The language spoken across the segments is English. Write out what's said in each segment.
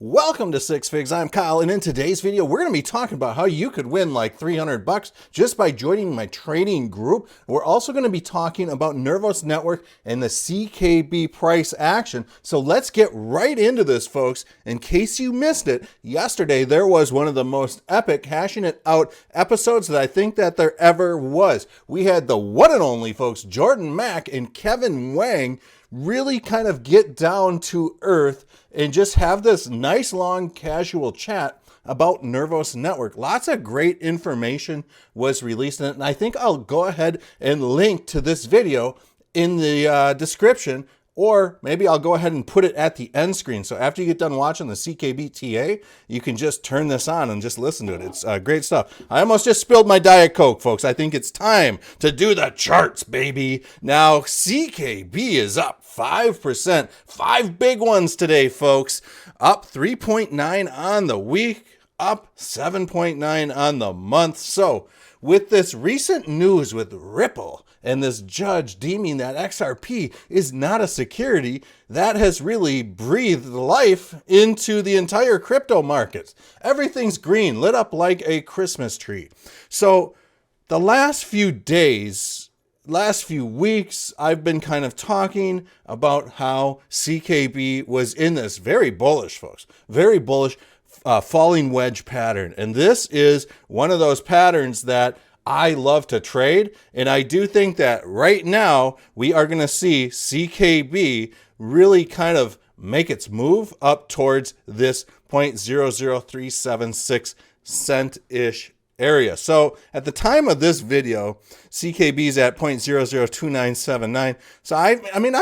Welcome to Six Figs. I'm Kyle, and in today's video, we're going to be talking about how you could win like $300 just by joining my trading group. We're also going to be talking about Nervos Network and the CKB price action. So let's get right into this, folks. In case you missed it, yesterday there was one of the most epic hashing it out episodes that I think that there ever was. We had the one and only folks, Jordan Mack and Kevin Wang, really kind of get down to earth and just have this nice long casual chat about Nervos Network. Lots of great information was released in it, and I think I'll go ahead and link to this video in the description, or maybe I'll go ahead and put it at the end screen. So after you get done watching the CKB TA, you can just turn this on and just listen to it. It's great stuff. I almost just spilled my Diet Coke, folks. I think it's time to do the charts, baby. Now, CKB is up 5%. 5 big ones today, folks. Up 3.9 on the week, up 7.9 on the month. So with this recent news with Ripple and this judge deeming that XRP is not a security, that has really breathed life into the entire crypto markets. Everything's green, lit up like a Christmas tree. So the last few days, last few weeks, I've been kind of talking about how CKB was in this very bullish, folks, very bullish falling wedge pattern. And this is one of those patterns that I love to trade. And I do think that right now we are going to see CKB really kind of make its move up towards this 0.00376 cent-ish area. So at the time of this video, CKB is at 0.002979. So I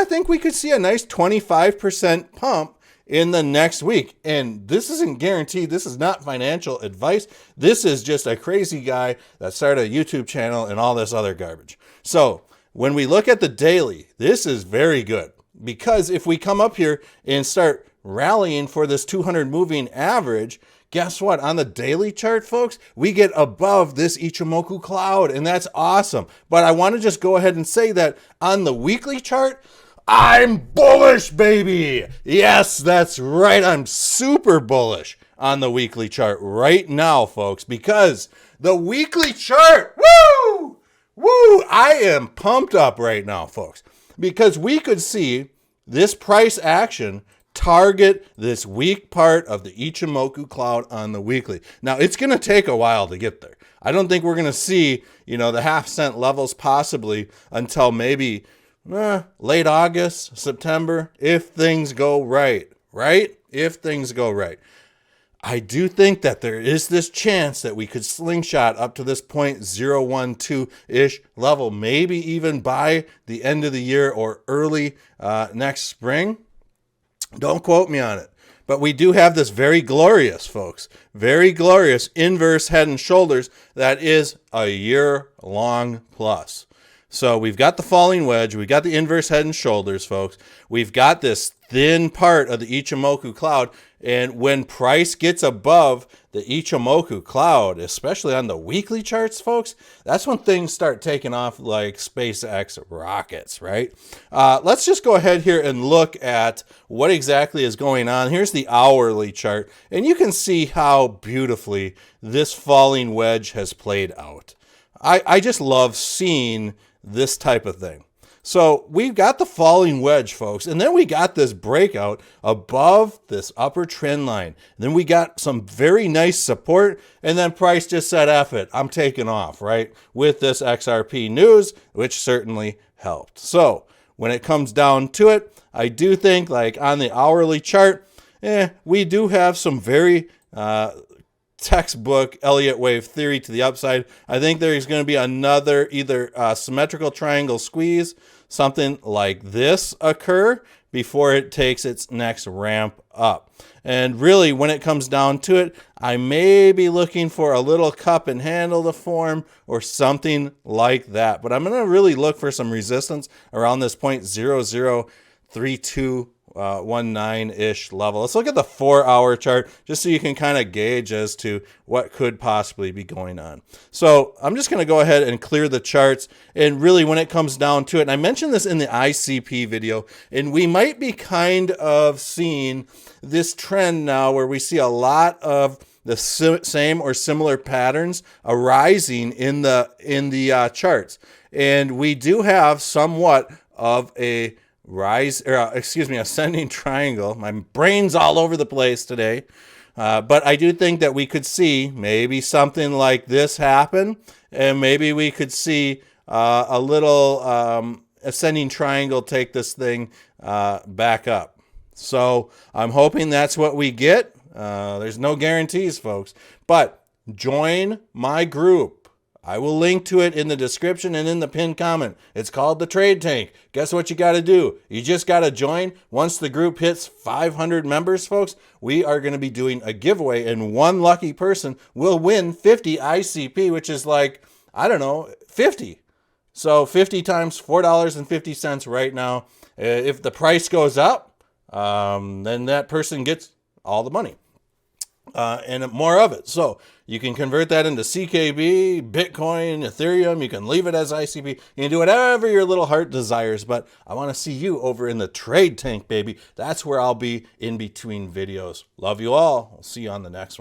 think we could see a nice 25% pump in the next week. And this isn't guaranteed. This is not financial advice. This is just a crazy guy that started a YouTube channel and all this other garbage. So when we look at the daily, this is very good, because if we come up here and start rallying for this 200 moving average, guess what? On the daily chart, folks, we get above this Ichimoku cloud, and that's awesome. But I want to just go ahead and say that on the weekly chart, I'm bullish, baby. Yes, that's right. I'm super bullish on the weekly chart right now, folks, because the weekly chart, woo, I am pumped up right now, folks, because we could see this price action target this weak part of the Ichimoku cloud on the weekly. Now, it's going to take a while to get there. I don't think we're going to see, the half-cent levels possibly until maybe late August, September, if things go right? If things go right. I do think that there is this chance that we could slingshot up to this 0.012-ish level, maybe even by the end of the year or early next spring. Don't quote me on it. But we do have this very glorious, folks, very glorious inverse head and shoulders that is a year-long plus. So we've got the falling wedge, we've got the inverse head and shoulders, folks. We've got this thin part of the Ichimoku cloud, and when price gets above the Ichimoku cloud, especially on the weekly charts, folks, that's when things start taking off like SpaceX rockets, right? Let's just go ahead here and look at what exactly is going on. Here's the hourly chart, and you can see how beautifully this falling wedge has played out. I just love seeing this type of thing. So we've got the falling wedge, folks, and then we got this breakout above this upper trend line. Then we got some very nice support, and then price just said, F it, I'm taking off, right? With this XRP news, which certainly helped. So when it comes down to it, I do think, like on the hourly chart, we do have some very textbook Elliott wave theory to the upside. I think there's going to be another either symmetrical triangle squeeze, something like this occur before it takes its next ramp up. And really, when it comes down to it, I may be looking for a little cup and handle to form or something like that. But I'm going to really look for some resistance around this 0.0032 19-ish level. Let's look at the 4-hour chart just so you can kind of gauge as to what could possibly be going on. So I'm just going to go ahead and clear the charts. And really when it comes down to it, and I mentioned this in the ICP video, and we might be kind of seeing this trend now where we see a lot of the same or similar patterns arising in the charts. And we do have somewhat of a ascending triangle. My brain's all over the place today. But I do think that we could see maybe something like this happen, and maybe we could see a little ascending triangle take this thing back up. So I'm hoping that's what we get. There's no guarantees, folks, but join my group. I will link to it in the description and in the pinned comment. It's called the Trade Tank. Guess what you got to do? You just got to join. Once the group hits 500 members, folks, we are going to be doing a giveaway, and one lucky person will win 50 ICP, which is like, I don't know, 50. So 50 times $4.50 right now. If the price goes up, then that person gets all the money. And more of it. So you can convert that into CKB, Bitcoin, Ethereum. You can leave it as ICP. You can do whatever your little heart desires. But I want to see you over in the Trade Tank, baby. That's where I'll be in between videos. Love you all. I'll see you on the next one.